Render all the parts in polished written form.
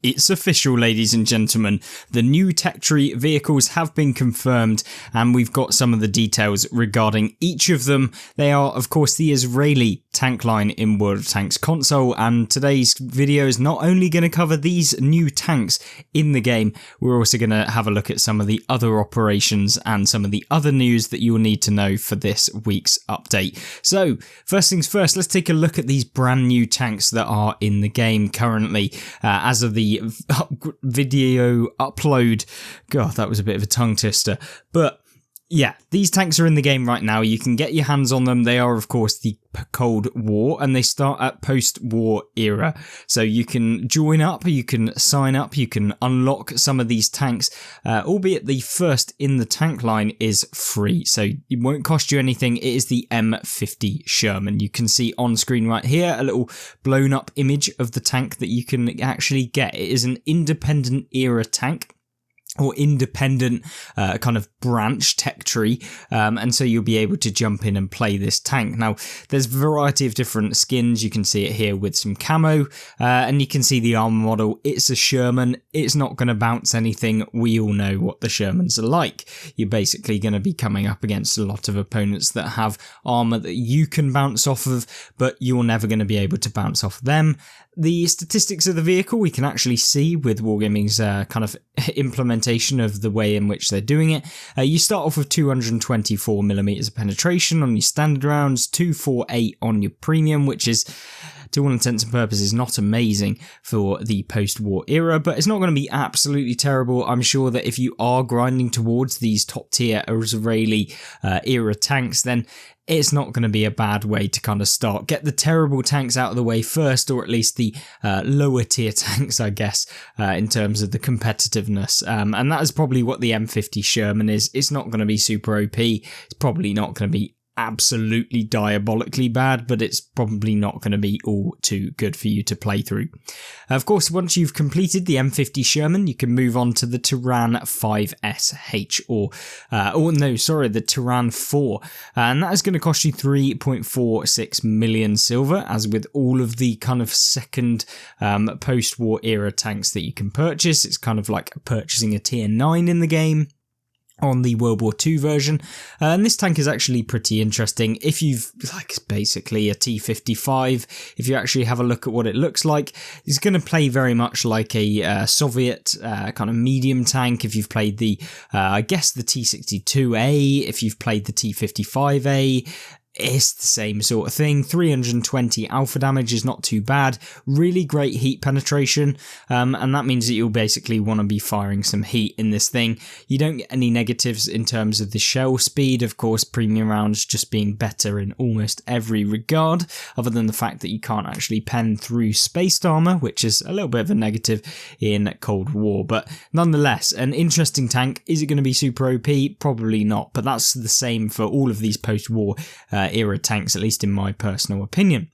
It's official, ladies and gentlemen. The new tech tree vehicles have been confirmed, and we've got some of the details regarding each of them. They are, of course, the Israeli tank line in World of Tanks console, and today's video is not only going to cover these new tanks in the game, we're also going to have a look at some of the other operations and some of the other news that you'll need to know for this week's update. So, first things first, let's take a look at these brand new tanks that are in the game currently. As of the video upload, God, that was a bit of a tongue twister, but yeah, these tanks are in the game right now. You can get your hands on them. They are, of course, the Cold War, and they start at post-war era. So you can join up, you can sign up, you can unlock some of these tanks, albeit the first in the tank line is free. So it won't cost you anything. It is the M50 Sherman. You can see on screen right here a little blown up image of the tank that you can actually get. It is an independent era tank, or independent kind of branch tech tree, and so you'll be able to jump in and play this tank. Now, there's a variety of different skins. You can see it here with some camo, and you can see the armor model. It's a Sherman. It's not going to bounce anything. We all know what the Shermans are like. You're basically going to be coming up against a lot of opponents that have armor that you can bounce off of, but you're never going to be able to bounce off them. The statistics of the vehicle we can actually see with Wargaming's kind of implementation of the way in which they're doing it. You start off with 224mm of penetration on your standard rounds, 248 on your premium, which is, to all intents and purposes, not amazing for the post-war era, but it's not going to be absolutely terrible. I'm sure that if you are grinding towards these top-tier Israeli era tanks, then it's not going to be a bad way to kind of start. Get the terrible tanks out of the way first, or at least the lower tier tanks, I guess, in terms of the competitiveness. And that is probably what the M50 Sherman is. It's not going to be super OP. It's probably not going to be absolutely diabolically bad, but it's probably not going to be all too good for you to play through. Of course, once you've completed the M50 Sherman, you can move on to the Tiran 5SH, the Tiran 4, and that is going to cost you 3.46 million silver, as with all of the kind of second post-war era tanks that you can purchase. It's kind of like purchasing a tier 9 in the game on the World War II version, and this tank is actually pretty interesting. If you've, like, basically a T-55, if you actually have a look at what it looks like, it's going to play very much like a Soviet kind of medium tank. If you've played the, I guess the T-62A, if you've played the T-55A, it's the same sort of thing. 320 alpha damage is not too bad. Really great heat penetration, and that means that you'll basically want to be firing some heat in this thing. You don't get any negatives in terms of the shell speed. Of course, premium rounds just being better in almost every regard, other than the fact that you can't actually pen through spaced armor, which is a little bit of a negative in Cold War. But nonetheless, an interesting tank. Is it going to be super OP? Probably not, but that's the same for all of these post-war era tanks, at least in my personal opinion.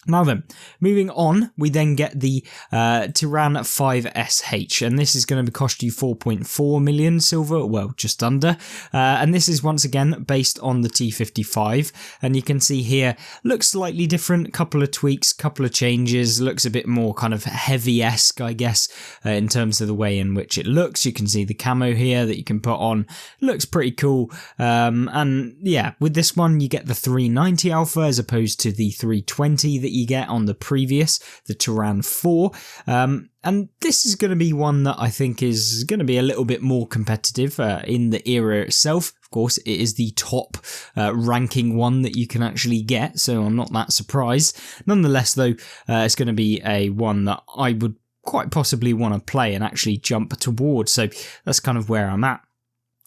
Now then, moving on, we then get the Tiran 5SH, and this is going to cost you 4.4 million silver, well, just under, and this is once again based on the T-55, and you can see here, looks slightly different, couple of tweaks, couple of changes, looks a bit more kind of heavy-esque, I guess, in terms of the way in which it looks. You can see the camo here that you can put on, looks pretty cool, and yeah, with this one you get the 390 alpha as opposed to the 320 that you get on the previous, the Tiran 4, and this is going to be one that I think is going to be a little bit more competitive in the era itself. Of course, it is the top ranking one that you can actually get, so I'm not that surprised. Nonetheless, though, it's going to be a one that I would quite possibly want to play and actually jump towards, so that's kind of where I'm at.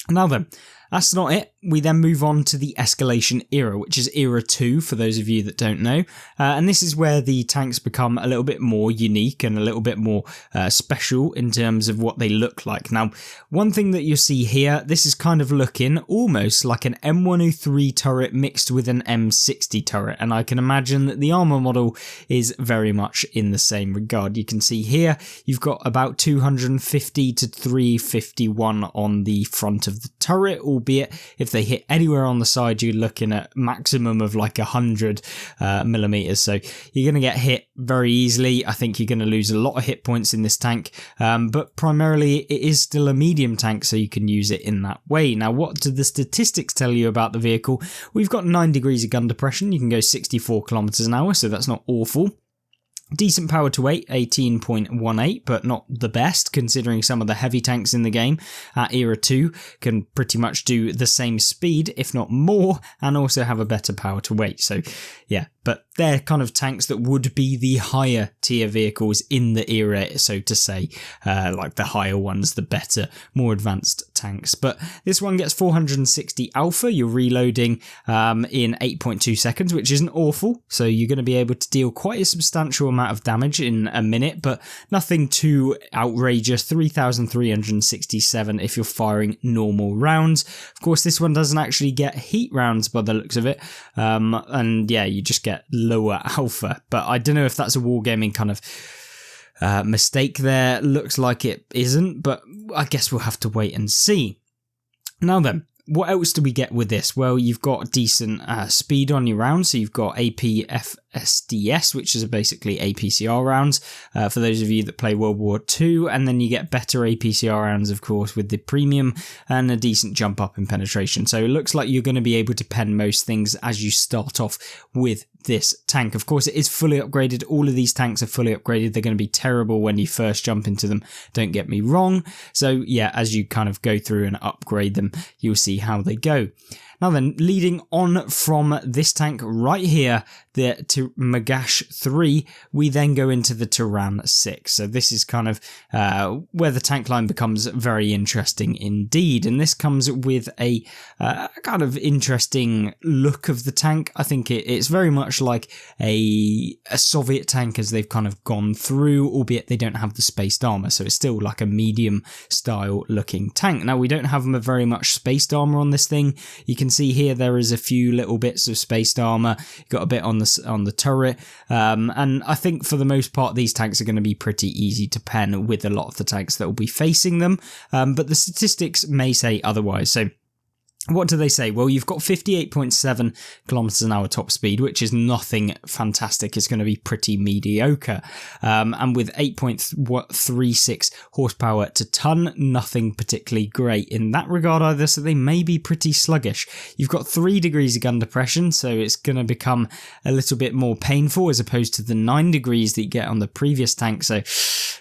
Now then, that's not it. We then move on to the Escalation era, which is Era 2 for those of you that don't know. And this is where the tanks become a little bit more unique and a little bit more special in terms of what they look like. Now, one thing that you'll see here, this is kind of looking almost like an M103 turret mixed with an M60 turret. And I can imagine that the armor model is very much in the same regard. You can see here, you've got about 250 to 351 on the front of the turret, albeit if they hit anywhere on the side, you're looking at maximum of like 100 millimeters. So you're going to get hit very easily. I think you're going to lose a lot of hit points in this tank, but primarily it is still a medium tank, so you can use it in that way. Now, what do the statistics tell you about the vehicle? We've got 9 degrees of gun depression. You can go 64 kilometers an hour, so that's not awful. Decent power to weight, 18.18, but not the best, considering some of the heavy tanks in the game at Era 2 can pretty much do the same speed, if not more, and also have a better power to weight. So yeah, but they're kind of tanks that would be the higher tier vehicles in the era, so to say, like the higher ones, the better, more advanced tanks. But this one gets 460 alpha. You're reloading in 8.2 seconds, which isn't awful. So you're going to be able to deal quite a substantial amount of damage in a minute, but nothing too outrageous. 3,367 if you're firing normal rounds. Of course, this one doesn't actually get heat rounds by the looks of it. And yeah, you just get lower alpha, but I don't know if that's a wargaming kind of mistake there. Looks like it isn't, but I guess we'll have to wait and see. Now then, what else do we get with this? Well, you've got decent speed on your rounds, so you've got APFSDS, which is basically APCR rounds, for those of you that play World War II, and then you get better APCR rounds, of course, with the premium, and a decent jump up in penetration. So it looks like you're going to be able to pen most things as you start off with this tank. Of course, it is fully upgraded. All of these tanks are fully upgraded. They're going to be terrible when you first jump into them, don't get me wrong. So yeah, as you kind of go through and upgrade them, you'll see how they go. Now then, leading on from this tank right here, the Magach 3, we then go into the Tiran 6. So this is kind of where the tank line becomes very interesting indeed. And this comes with a kind of interesting look of the tank. I think it's very much like a Soviet tank as they've kind of gone through, albeit they don't have the spaced armor. So it's still like a medium style looking tank. Now, we don't have very much spaced armor on this thing. You can see here there is a few little bits of spaced armor. You've got a bit on the turret, and I think for the most part these tanks are going to be pretty easy to pen with a lot of the tanks that will be facing them, but the statistics may say otherwise. So what do they say? Well, you've got 58.7 kilometers an hour top speed, which is nothing fantastic. It's going to be pretty mediocre. And with 8.36 horsepower to ton, nothing particularly great in that regard either. So they may be pretty sluggish. You've got 3 degrees of gun depression, so it's going to become a little bit more painful as opposed to the 9 degrees that you get on the previous tank. So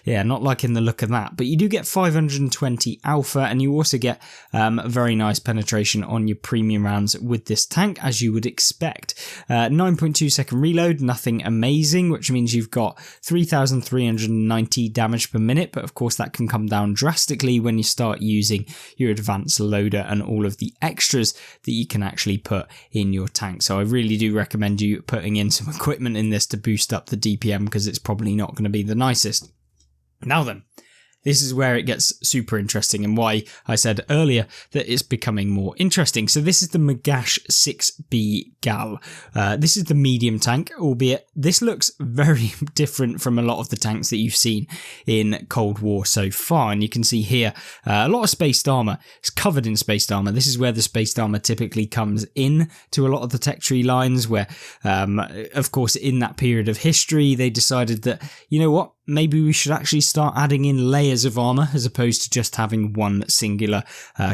yeah, not liking the look of that. But you do get 520 alpha, and you also get a very nice penetration on your premium rounds with this tank, as you would expect. 9.2 second reload, nothing amazing, which means you've got 3,390 damage per minute, but of course that can come down drastically when you start using your advanced loader and all of the extras that you can actually put in your tank. So I really do recommend you putting in some equipment in this to boost up the DPM, because it's probably not going to be the nicest. Now then, this is where it gets super interesting, and why I said earlier that it's becoming more interesting. So this is the Magach 6B Gal. This is the medium tank, albeit this looks very different from a lot of the tanks that you've seen in Cold War so far. And you can see here a lot of spaced armor. It's covered in spaced armor. This is where the spaced armor typically comes in to a lot of the tech tree lines, where of course in that period of history they decided that, you know what, maybe we should actually start adding in layers of armor as opposed to just having one singular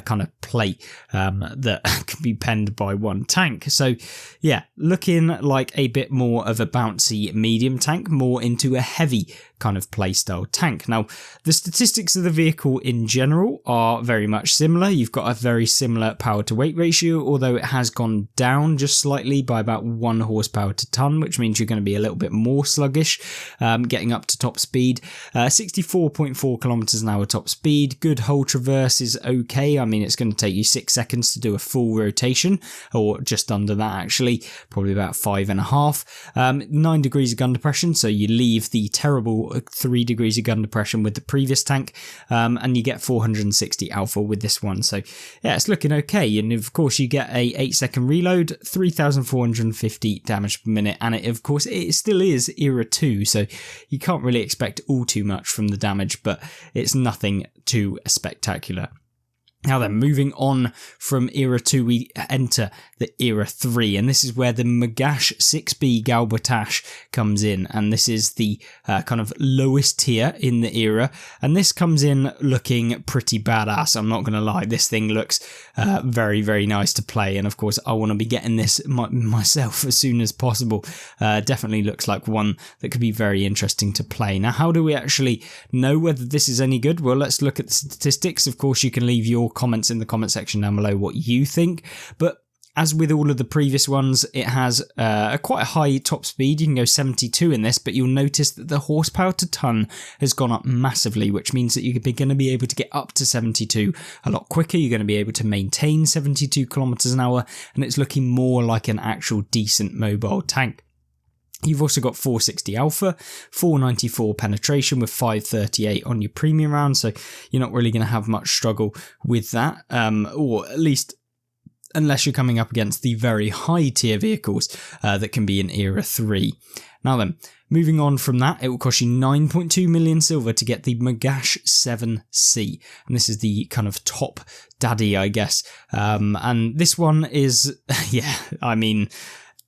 kind of plate that can be penned by one tank. So yeah, looking like a bit more of a bouncy medium tank, more into a heavy kind of playstyle tank. Now, the statistics of the vehicle in general are very much similar. You've got a very similar power to weight ratio, although it has gone down just slightly by about 1 horsepower to ton, which means you're going to be a little bit more sluggish getting up to top speed. 64.4 kilometers an hour top speed. Good hull traverse is okay. I mean, it's going to take you 6 seconds to do a full rotation, or just under that actually, probably about 5.5. 9 degrees of gun depression, so you leave the terrible 3 degrees of gun depression with the previous tank, and you get 460 alpha with this one. So yeah, it's looking okay. And of course you get a 8-second reload, 3,450 damage per minute, and of course it still is Era 2, so you can't really expect all too much from the damage, but it's nothing too spectacular. Now then, moving on from Era 2, we enter the Era 3, and this is where the Magach 6B Gal Batash comes in, and this is the kind of lowest tier in the era, and this comes in looking pretty badass. I'm not going to lie, this thing looks very, very nice to play, and of course I want to be getting this myself as soon as possible. Definitely looks like one that could be very interesting to play. Now, how do we actually know whether this is any good? Well, let's look at the statistics. Of course, you can leave your comments in the comment section down below what you think, but as with all of the previous ones, it has quite a high top speed. You can go 72 in this, but you'll notice that the horsepower to ton has gone up massively, which means that you're going to be able to get up to 72 a lot quicker. You're going to be able to maintain 72 kilometers an hour, and it's looking more like an actual decent mobile tank. You've also got 460 alpha, 494 penetration with 538 on your premium round, so you're not really going to have much struggle with that, or at least unless you're coming up against the very high tier vehicles that can be in Era 3. Now then, moving on from that, it will cost you 9.2 million silver to get the Magach 7C, and this is the kind of top daddy, I guess, and this one is, yeah, I mean,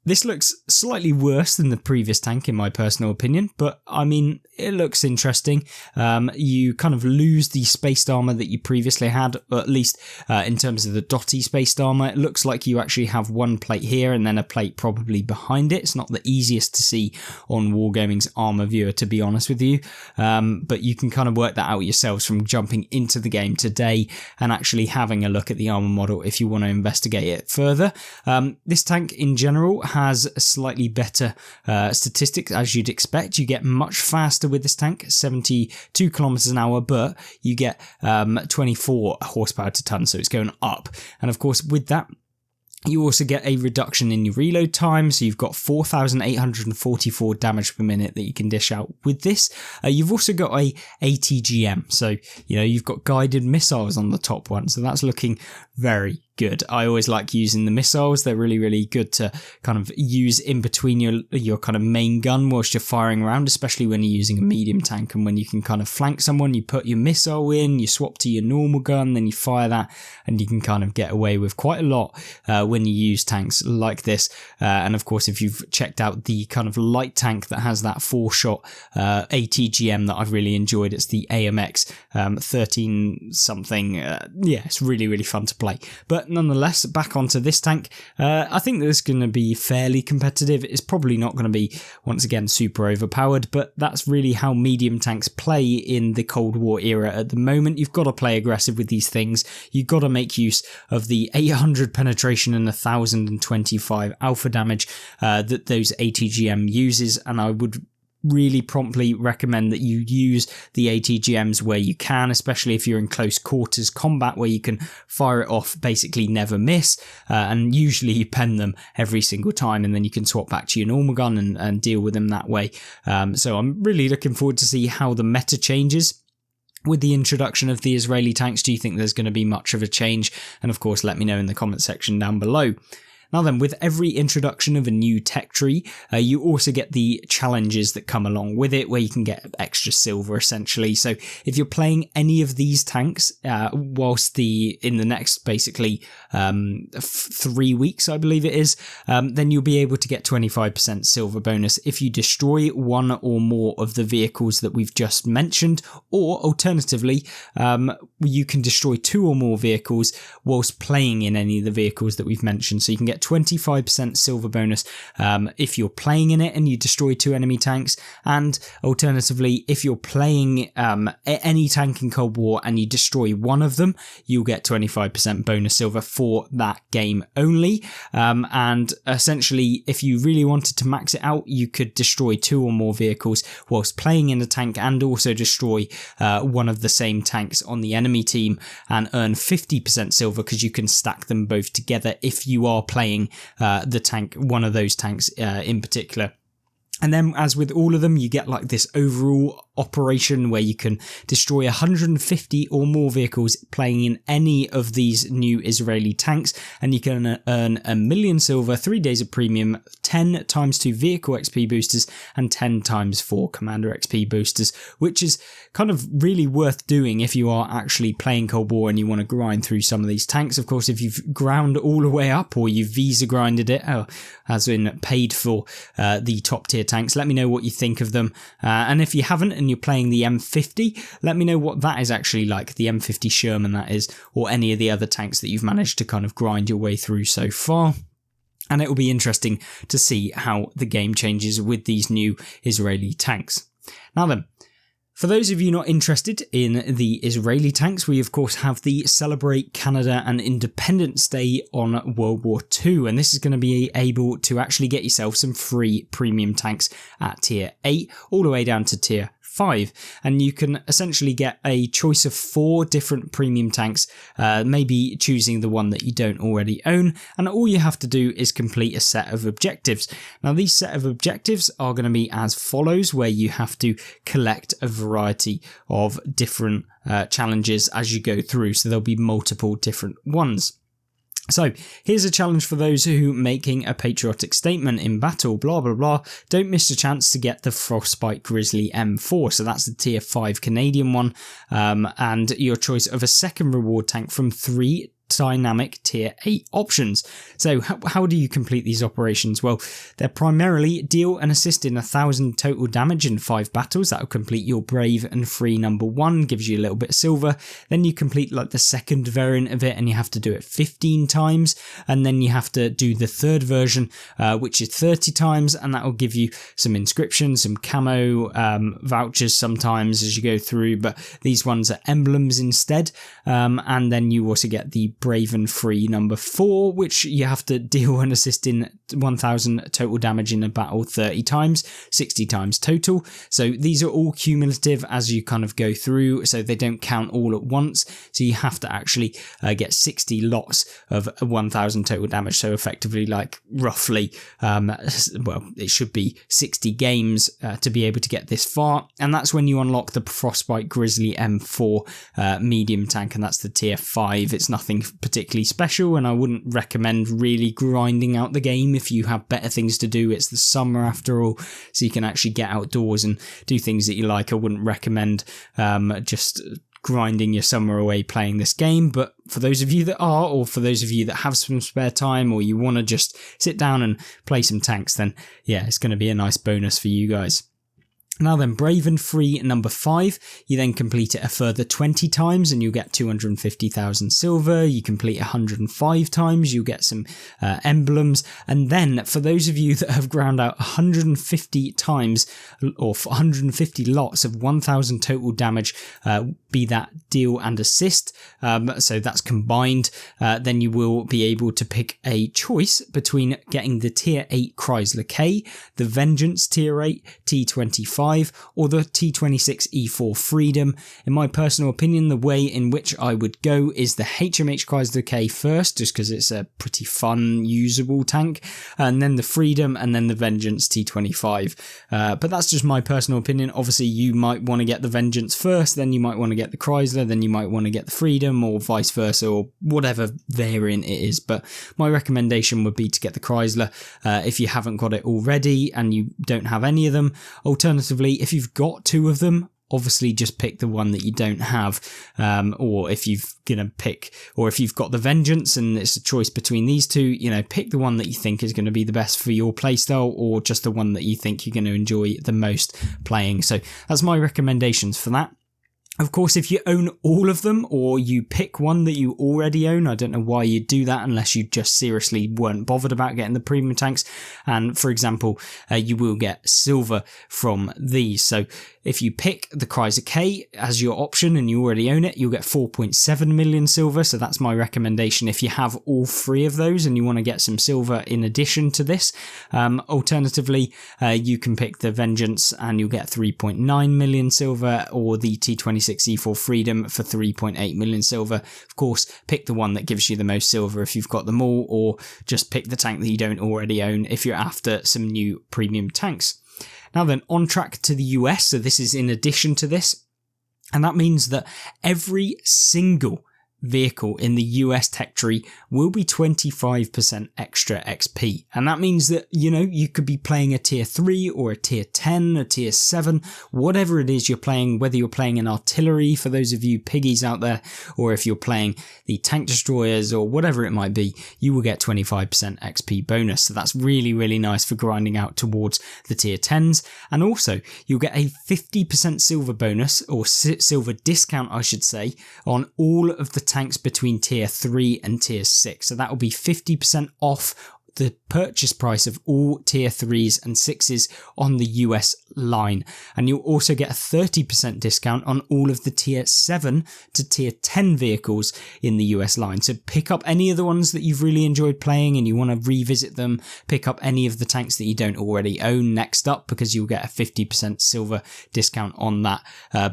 this looks slightly worse than the previous tank in my personal opinion, but I mean, it looks interesting. You kind of lose the spaced armor that you previously had, or at least in terms of the dotty spaced armor. It looks like you actually have one plate here and then a plate probably behind it. It's not the easiest to see on Wargaming's armor viewer, to be honest with you, but you can kind of work that out yourselves from jumping into the game today and actually having a look at the armor model if you want to investigate it further. This tank in general has a slightly better statistics, as you'd expect. You get much faster with this tank, 72 kilometers an hour, but you get 24 horsepower to ton, so it's going up. And of course, with that, you also get a reduction in your reload time, so you've got 4,844 damage per minute that you can dish out with this. You've also got a ATGM, so you know you've got guided missiles on the top one, so that's looking very good. I always like using the missiles. They're really, really good to kind of use in between your kind of main gun whilst you're firing around, especially when you're using a medium tank, and when you can kind of flank someone, you put your missile in, you swap to your normal gun, then you fire that, and you can kind of get away with quite a lot when you use tanks like this. And of course, if you've checked out the kind of light tank that has that 4-shot ATGM that I've really enjoyed, it's the AMX 13 something. Yeah, it's really, really fun to play. But nonetheless, back onto this tank, I think that it's going to be fairly competitive. It's probably not going to be, once again, super overpowered, but that's really how medium tanks play in the Cold War era at the moment. You've got to play aggressive with these things. You've got to make use of the 800 penetration and 1,025 alpha damage that those ATGM uses, and I would really promptly recommend that you use the ATGMs where you can, especially if you're in close quarters combat where you can fire it off, basically never miss, and usually you pen them every single time, and then you can swap back to your normal gun and deal with them that way. So I'm really looking forward to see how the meta changes with the introduction of the Israeli tanks. Do you think there's going to be much of a change? And of course, let me know in the comment section down below. Now then, with every introduction of a new tech tree, you also get the challenges that come along with it, where you can get extra silver, essentially. So if you're playing any of these tanks, whilst in the next, basically, 3 weeks, I believe it is, then you'll be able to get 25% silver bonus if you destroy one or more of the vehicles that we've just mentioned, or alternatively, you can destroy 2 or more vehicles whilst playing in any of the vehicles that we've mentioned. So you can get 25% silver bonus if you're playing in it and you destroy 2 enemy tanks, and alternatively, if you're playing any tank in Cold War and you destroy one of them, you'll get 25% bonus silver for that game only. And essentially, if you really wanted to max it out, you could destroy 2 or more vehicles whilst playing in a tank, and also destroy one of the same tanks on the enemy team and earn 50% silver, because you can stack them both together if you are playing the tank, one of those tanks in particular. And then, as with all of them, you get like this overall operation where you can destroy 150 or more vehicles playing in any of these new Israeli tanks, and you can earn 1 million silver, 3 days of premium, 10 times 2 vehicle XP boosters, and 10 times 4 commander XP boosters, which is kind of really worth doing if you are actually playing Cold War and you want to grind through some of these tanks. Of course, if you've ground all the way up or you've visa grinded it, as in paid for the top tier tanks, let me know what you think of them. And if you haven't and you're playing the M50, let me know what that is actually like, the M50 Sherman that is, or any of the other tanks that you've managed to kind of grind your way through so far. And it will be interesting to see how the game changes with these new Israeli tanks. Now then, for those of you not interested in the Israeli tanks, we of course have the Celebrate Canada and Independence Day on World War II, and this is going to be able to actually get yourself some free premium tanks at tier 8 all the way down to tier 5, and you can essentially get a choice of 4 different premium tanks, maybe choosing the one that you don't already own, and all you have to do is complete a set of objectives. Now these set of objectives are going to be as follows, where you have to collect a variety of different challenges as you go through, so there'll be multiple different ones. So here's a challenge for those who making a patriotic statement in battle, blah blah blah. Don't miss a chance to get the Frostbite Grizzly M4, so that's the tier 5 Canadian one, and your choice of a second reward tank from 3 dynamic tier 8 options. So how do you complete these operations? Well, they're primarily deal and assist in 1,000 total damage in 5 battles. That'll complete your brave and free number 1, gives you a little bit of silver. Then you complete like the second variant of it, and you have to do it 15 times, and then you have to do the third version, which is 30 times, and that will give you some inscriptions, some camo vouchers sometimes as you go through, but these ones are emblems instead. And then you also get the brave and free number 4, which you have to deal and assist in 1,000 total damage in a battle 30 times, 60 times total. So these are all cumulative as you kind of go through, so they don't count all at once. So you have to actually get 60 lots of 1,000 total damage. So effectively, like roughly, well, it should be 60 games to be able to get this far. And that's when you unlock the Frostbite Grizzly M4 medium tank, and that's the tier 5. It's nothing particularly special, and I wouldn't recommend really grinding out the game if you have better things to do. It's the summer after all, so you can actually get outdoors and do things that you like. I wouldn't recommend just grinding your summer away playing this game, but for those of you that are, or for those of you that have some spare time, or you want to just sit down and play some tanks, then yeah, it's going to be a nice bonus for you guys. Now then, brave and free number 5, you then complete it a further 20 times and you'll get 250,000 silver. You complete 105 times, you'll get some emblems. And then for those of you that have ground out 150 times, or 150 lots of 1,000 total damage, be that deal and assist, so that's combined, then you will be able to pick a choice between getting the tier 8 Chrysler K, the Vengeance tier 8 T25, or the T26 E4 Freedom. In my personal opinion, the way in which I would go is the HMH Chrysler K first, just because it's a pretty fun, usable tank, and then the Freedom, and then the Vengeance T25. But that's just my personal opinion. Obviously, you might want to get the Vengeance first, then you might want to get the Chrysler, then you might want to get the Freedom, or vice versa, or whatever variant it is. But my recommendation would be to get the Chrysler if you haven't got it already and you don't have any of them. Alternatively, if you've got 2 of them, obviously just pick the one that you don't have, or if you've got the Vengeance and it's a choice between these 2, pick the one that you think is going to be the best for your playstyle, or just the one that you think you're going to enjoy the most playing. So that's my recommendations for that. Of course, if you own all of them, or you pick one that you already own, I don't know why you'd do that unless you just seriously weren't bothered about getting the premium tanks. And for example, you will get silver from these. So if you pick the Chrysler K as your option and you already own it, you'll get 4.7 million silver. So that's my recommendation if you have all 3 of those and you want to get some silver in addition to this. Alternatively, you can pick the Vengeance and you'll get 3.9 million silver, or the T26 E4 Freedom for 3.8 million silver. Of course, pick the one that gives you the most silver if you've got them all, or just pick the tank that you don't already own if you're after some new premium tanks. Now then, on track to the US, so this is in addition to this, and that means that every single vehicle in the US tech tree will be 25% extra XP. And that means that, you could be playing a tier 3 or a tier 10, a tier 7, whatever it is you're playing, whether you're playing an artillery for those of you piggies out there, or if you're playing the tank destroyers or whatever it might be, you will get 25% XP bonus. So that's really, really nice for grinding out towards the tier 10s. And also you'll get a 50% silver bonus, or silver discount, I should say, on all of the tanks between tier 3 and tier 6. So that will be 50% off the purchase price of all tier 3s and 6s on the US line. And you'll also get a 30% discount on all of the tier 7 to tier 10 vehicles in the US line. So pick up any of the ones that you've really enjoyed playing and you want to revisit them. Pick up any of the tanks that you don't already own next up, because you'll get a 50% silver discount on that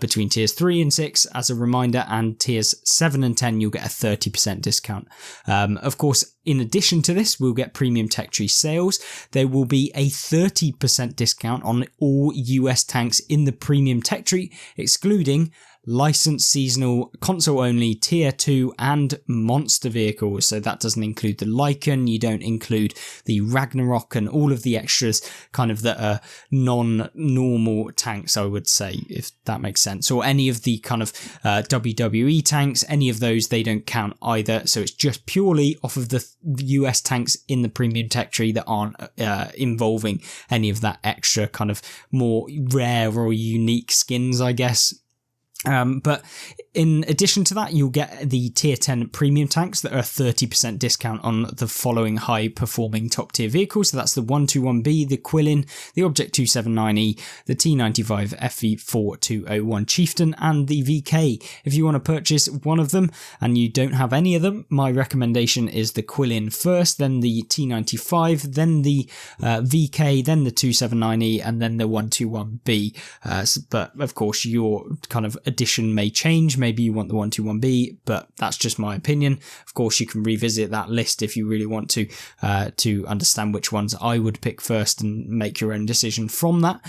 between tiers 3 and 6 as a reminder, and tiers 7 and 10 you'll get a 30% discount. Of course, in addition to this, we'll get premium tech tree sales. There will be a 30% discount on all US tanks in the premium tech tree, excluding licensed seasonal console only tier 2 and monster vehicles. So that doesn't include the Lycan, you don't include the Ragnarok and all of the extras kind of that are non-normal tanks, I would say, if that makes sense, or any of the kind of WWE tanks, any of those, they don't count either. So it's just purely off of the US tanks in the premium tech tree that aren't involving any of that extra kind of more rare or unique skins, I guess. But in addition to that, you'll get the tier 10 premium tanks that are a 30% discount on the following high performing top tier vehicles. So that's the 121B, the Quillin, the Object 279E, the T95 FV4201 Chieftain, and the VK. If you want to purchase one of them and you don't have any of them, my recommendation is the Quillin first, then the T95, then the VK, then the 279E, and then the 121B. But of course, your kind of edition may change. Maybe you want the 121B, but that's just my opinion. Of course, you can revisit that list if you really want to understand which ones I would pick first and make your own decision from that.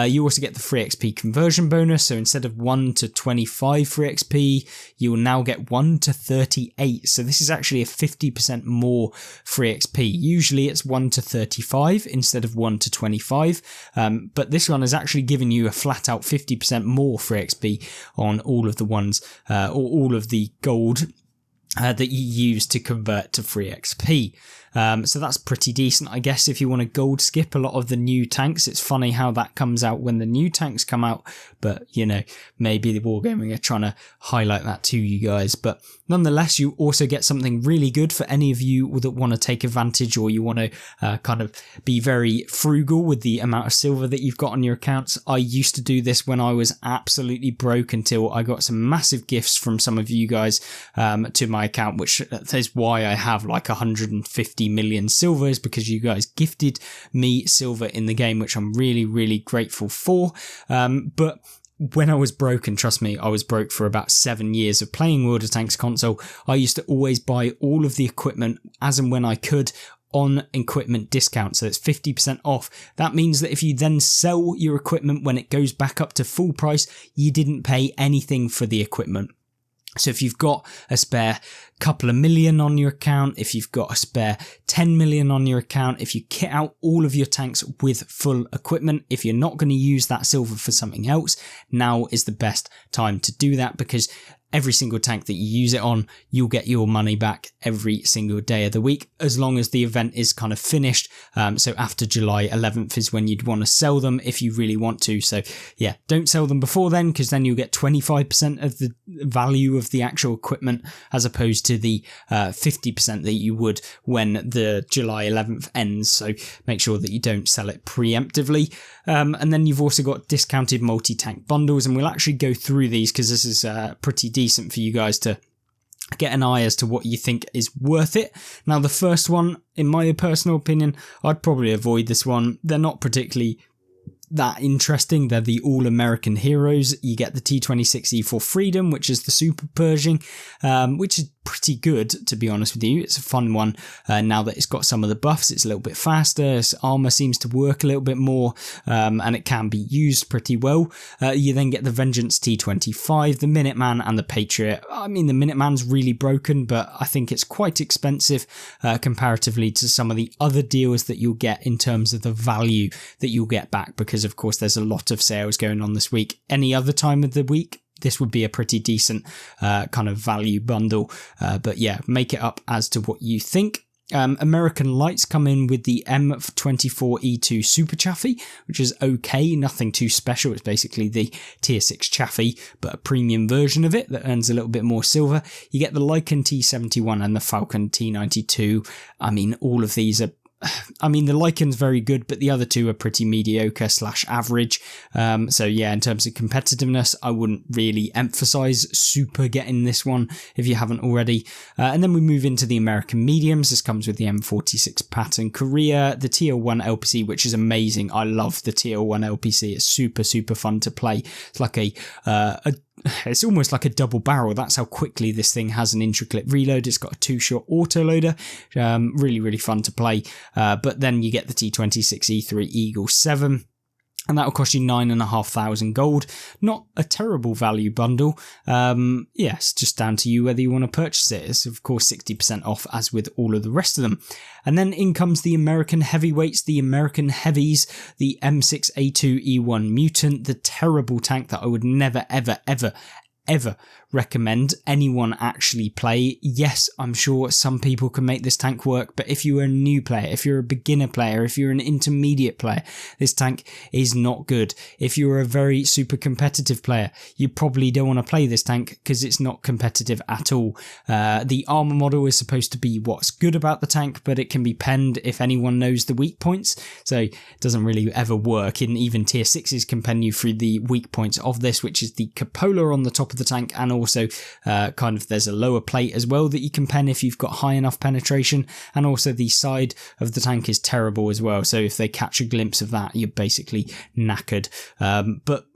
You also get the free XP conversion bonus. So instead of 1 to 25 free XP, you will now get 1 to 38. So this is actually a 50% more free XP. Usually it's 1 to 35 instead of 1 to 25. But this one is actually giving you a flat out 50% more free XP on all of the ones, or all of the gold that you use to convert to free XP. So that's pretty decent, I guess, if you want to gold skip a lot of the new tanks. It's funny how that comes out when the new tanks come out, but maybe the Wargaming are trying to highlight that to you guys. But nonetheless, you also get something really good for any of you that want to take advantage, or you want to kind of be very frugal with the amount of silver that you've got on your accounts. I used to do this when I was absolutely broke until I got some massive gifts from some of you guys to my account, which is why I have like 150 million silver, is because you guys gifted me silver in the game, which I'm really, really grateful for. But when I was broke, and trust me, I was broke for about 7 years of playing World of Tanks console, I used to always buy all of the equipment as and when I could on equipment discount, so it's 50% off. That means that if you then sell your equipment when it goes back up to full price, you didn't pay anything for the equipment. So if you've got a spare couple of million on your account, if you've got a spare 10 million on your account, if you kit out all of your tanks with full equipment, if you're not going to use that silver for something else, now is the best time to do that, because every single tank that you use it on, you'll get your money back every single day of the week, as long as the event is kind of finished. So after July 11th is when you'd want to sell them if you really want to. So yeah, don't sell them before then, because then you'll get 25% of the value of the actual equipment, as opposed to the 50% that you would when the July 11th ends. So make sure that you don't sell it preemptively. And then you've also got discounted multi-tank bundles, and we'll actually go through these because this is pretty decent for you guys to get an eye as to what you think is worth it. Now, the first one, in my personal opinion, I'd probably avoid this one. They're not particularly that interesting. They're the all-American heroes. You get the T26E for Freedom, which is the Super Pershing, which is pretty good, to be honest with you. It's a fun one now that it's got some of the buffs. It's a little bit faster, its armor seems to work a little bit more, and it can be used pretty well. You then get the Vengeance T25, the Minuteman, and the Patriot. I mean, the Minuteman's really broken, but I think it's quite expensive comparatively to some of the other deals that you'll get in terms of the value that you'll get back, because of course there's a lot of sales going on this week. Any other time of the week, this would be a pretty decent kind of value bundle. But yeah, make it up as to what you think. American Lights come in with the M54E2 Super Chaffee, which is okay, nothing too special. It's basically the tier 6 Chaffee, but a premium version of it that earns a little bit more silver. You get the Lycan T71 and the Falcon T92. I mean, all of these are, I mean, the Lycan's very good, but the other two are pretty mediocre / average. So yeah, in terms of competitiveness, I wouldn't really emphasize super getting this one if you haven't already. And then we move into the American mediums. This comes with the M46 pattern Korea, the TL1 LPC, which is amazing. I love the TL1 LPC. It's super, super fun to play. It's like it's almost like a double barrel. That's how quickly this thing has an intricate reload. It's got a 2-shot autoloader. Really, really fun to play. But then you get the T26E3 Eagle 7. And that will cost you 9,500 gold. Not a terrible value bundle. Yes, just down to you whether you want to purchase it. It's of course 60% off, as with all of the rest of them. And then in comes the American heavyweights, the American heavies, the M6A2E1 Mutant, the terrible tank that I would never, ever recommend anyone actually play. Yes, I'm sure some people can make this tank work, but if you're a new player, if you're a beginner player, if you're an intermediate player, this tank is not good. If you're a very super competitive player, you probably don't want to play this tank because it's not competitive at all. The armor model is supposed to be what's good about the tank, but it can be penned if anyone knows the weak points, so it doesn't really ever work. And even tier 6s can pen you through the weak points of this, which is the cupola on the top of the tank, and also kind of there's a lower plate as well that you can pen if you've got high enough penetration, and also the side of the tank is terrible as well, so if they catch a glimpse of that, you're basically knackered. But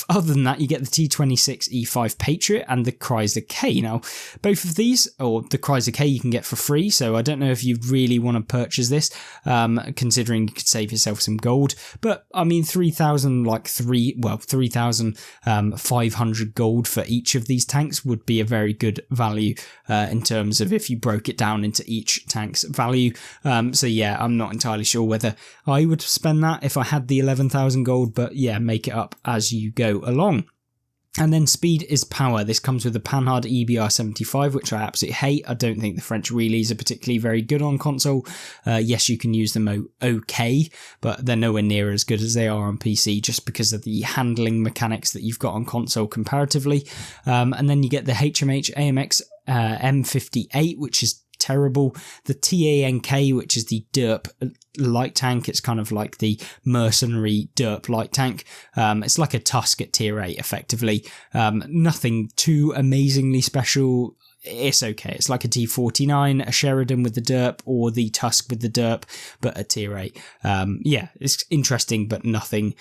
other than that, you get the T26 E5 Patriot and the Chrysler K. Now, both of these, or the Chrysler K, you can get for free, so I don't know if you really want to purchase this, considering you could save yourself some gold. But, I mean, 3,500 gold for each of these tanks would be a very good value in terms of if you broke it down into each tank's value. So, yeah, I'm not entirely sure whether I would spend that if I had the 11,000 gold, but, yeah, make it up as you go along. And then speed is power. This comes with the Panhard EBR75, which I absolutely hate. I don't think the French wheelies are particularly very good on console. Yes, you can use them okay, but they're nowhere near as good as they are on PC, just because of the handling mechanics that you've got on console comparatively. And then you get the HMH AMX M58, which is terrible. The TANK, which is the derp light tank. It's kind of like the mercenary derp light tank. It's like a Tusk at tier 8 effectively. Nothing too amazingly special. It's okay. It's like a T49, a Sheridan with the derp, or the Tusk with the derp, but a tier 8. Yeah, it's interesting, but nothing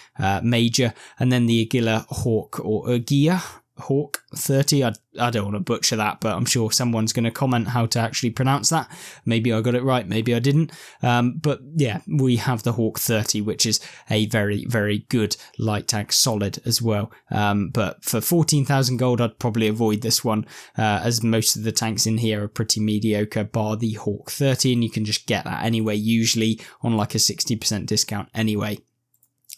major. And then the Aguila Hawk, or Aguila Hawk 30. I don't want to butcher that, but I'm sure someone's going to comment how to actually pronounce that. Maybe I got it right, maybe I didn't. But yeah, we have the Hawk 30, which is a very, very good light tank, solid as well. But for 14,000 gold, I'd probably avoid this one, as most of the tanks in here are pretty mediocre, bar the Hawk 30, and you can just get that anyway, usually on like a 60% discount anyway.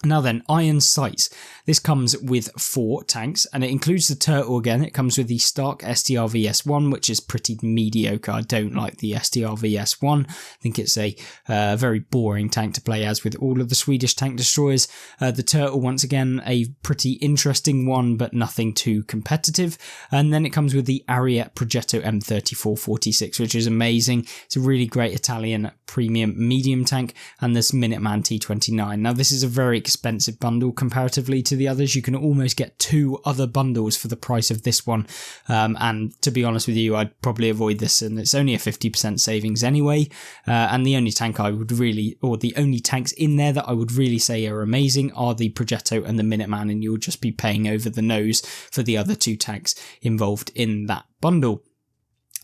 Now then, Iron Sights. This comes with 4 tanks, and it includes the Turtle again. It comes with the Stark STRV-S1, which is pretty mediocre. I don't like the STRV-S1. I think it's a very boring tank to play, as with all of the Swedish tank destroyers. The Turtle, once again, a pretty interesting one, but nothing too competitive. And then it comes with the Ariete Progetto M3446, which is amazing. It's a really great Italian premium medium tank, and this Minuteman T29. Now, this is a very expensive bundle comparatively to the others. You can almost get 2 other bundles for the price of this one, and to be honest with you, I'd probably avoid this, and it's only a 50% savings anyway. And the only tank I would really, or the only tanks in there that I would really say are amazing, are the Progetto and the Minuteman, and you'll just be paying over the nose for the other 2 tanks involved in that bundle.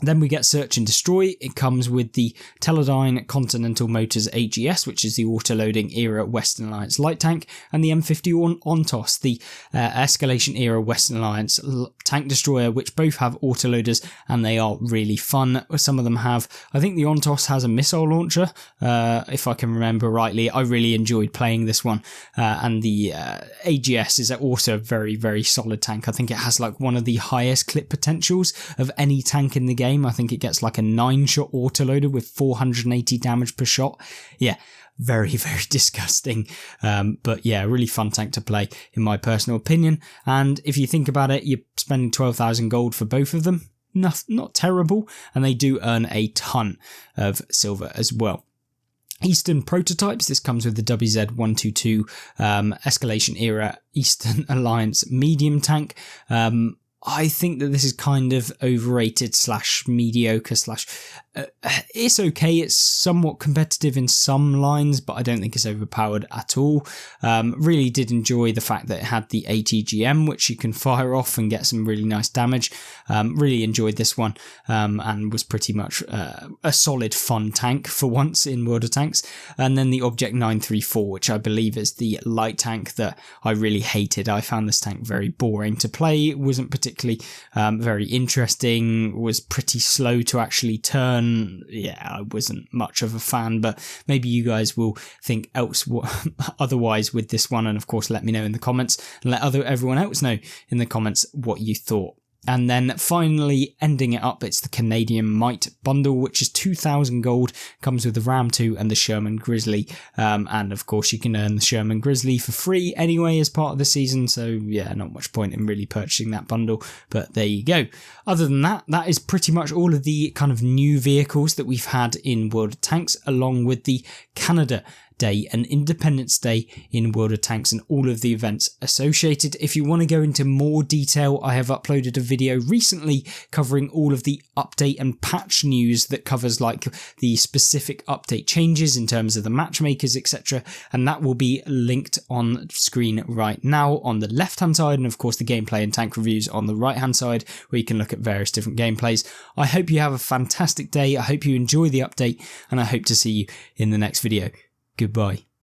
Then we get Search and Destroy. It comes with the Teledyne Continental Motors AGS, which is the autoloading era Western Alliance light tank, and the M50 Ontos, the Escalation era Western Alliance tank destroyer, which both have autoloaders, and they are really fun. Some of them have, I think the Ontos has a missile launcher, if I can remember rightly. I really enjoyed playing this one, and the AGS is also a very, very solid tank. I think it has like one of the highest clip potentials of any tank in the game. I think it gets like a 9-shot autoloader with 480 damage per shot. Yeah, very, very disgusting. But yeah, really fun tank to play in my personal opinion. And if you think about it, you're spending 12,000 gold for both of them. Not terrible. And they do earn a ton of silver as well. Eastern prototypes. This comes with the WZ-122 Escalation era Eastern Alliance medium tank. I think that this is kind of overrated / mediocre / it's okay. It's somewhat competitive in some lines, but I don't think it's overpowered at all. Really did enjoy the fact that it had the ATGM, which you can fire off and get some really nice damage. Really enjoyed this one, and was pretty much a solid fun tank for once in World of Tanks. And then the Object 934, which I believe is the light tank that I really hated. I found this tank very boring to play. It wasn't particularly very interesting, was pretty slow to actually turn. Yeah, I wasn't much of a fan, but maybe you guys will think otherwise with this one, and of course let me know in the comments, and let everyone else know in the comments what you thought. And then finally ending it up, it's the Canadian Might bundle, which is 2,000 gold, comes with the Ram 2 and the Sherman Grizzly. And of course you can earn the Sherman Grizzly for free anyway as part of the season. So yeah, not much point in really purchasing that bundle, but there you go. Other than that, that is pretty much all of the kind of new vehicles that we've had in World of Tanks, along with the Canada Day and Independence Day in World of Tanks and all of the events associated. If you want to go into more detail, I have uploaded a video recently covering all of the update and patch news that covers like the specific update changes in terms of the matchmakers, etc. And that will be linked on screen right now on the left hand side, and of course the gameplay and tank reviews on the right hand side, where you can look at various different gameplays. I hope you have a fantastic day. I hope you enjoy the update, and I hope to see you in the next video. Goodbye.